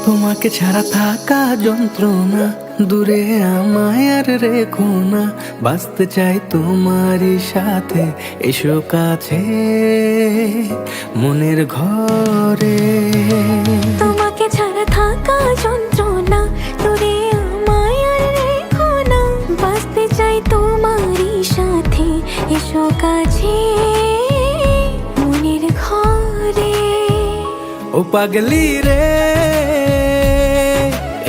তোমাকে ছাড়া থাকা যন্ত্রণা, দূরে আমায় আর রেখো না। বাঁচতে চাই তোমারই সাথে, এসো কাছে মনের ঘরে। তোমাকে ছাড়া থাকা যন্ত্রণা, দূরে আমায় আর রেখো না। বাঁচতে চাই তোমারই সাথে, এসো কাছে মনের ঘরে। ও পাগলি রে,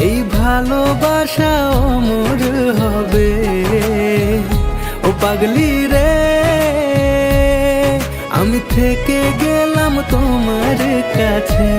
এই ভালোবাসা অমর হবে। ও পাগলি রে, আমি থেকে গেলাম তোমার কাছে।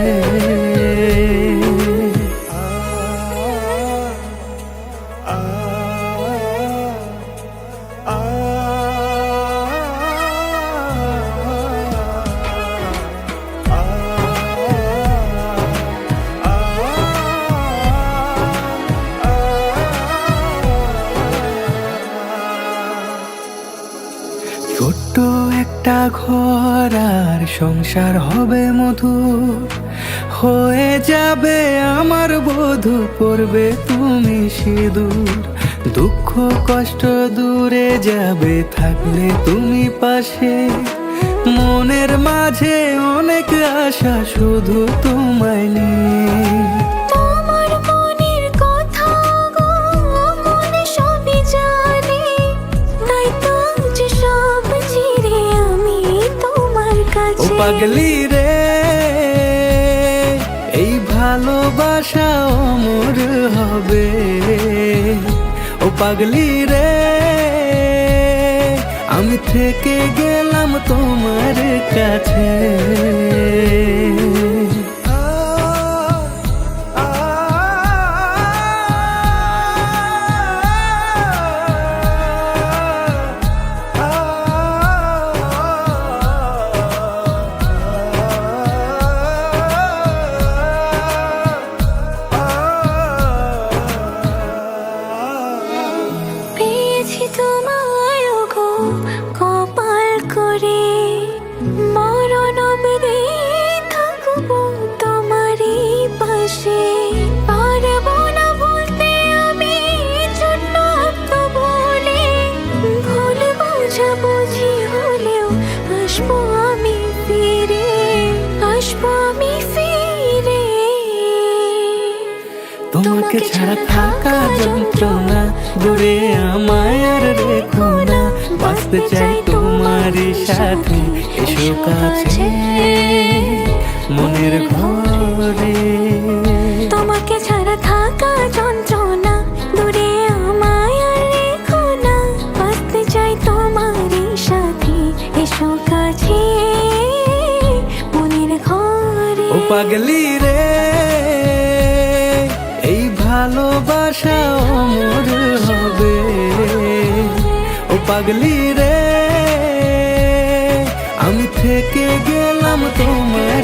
ছোট্ট একটা ঘর আর সংসার হবে মধুর, হয়ে যাবে আমার বধূ, পড়বে তুমি সিঁদুর। দুঃখ কষ্ট দূরে যাবে থাকলে তুমি পাশে, মনের মাঝে অনেক আশা শুধু তোমায় নিয়ে। তোমার মনের কথা গো মনে সবই জানে, তাই তো যে সব ছেড়ে আমি তোমার ও কাছে। পাগলি রে, এই ভালোবাসা অমর হবে। ও পাগলি রে, আমি থেকে গেলাম তোমার কাছে। পেয়েছি তোমায় গো কপাল করে, মরণ অবধি থাকবো তোমারই পাশে। পারবো না ভুলতে আমি ছোট্ট একটা বলে, ভুল বোঝাবুঝি হলেও আসবো আমি ফিরে, আসবো আমি ফিরে। তোমাকে ছাড়া থাকা যন্ত্রণা, দূরে আমায় আর রেখো না। বাঁচতে চাই তোমারই সাথে, এসো কাছে মনের ঘরে। তোমাকে ছাড়া থাকা যন্ত্রণা, দূরে আমায় আর রেখো না। বাঁচতে চাই তোমারই সাথে, এসো কাছে মনের ঘরে। ও পাগলি রে, এই ভালোবাসা অমর হবে। ও পাগলি রে, আমি থেকে গেলাম তোমার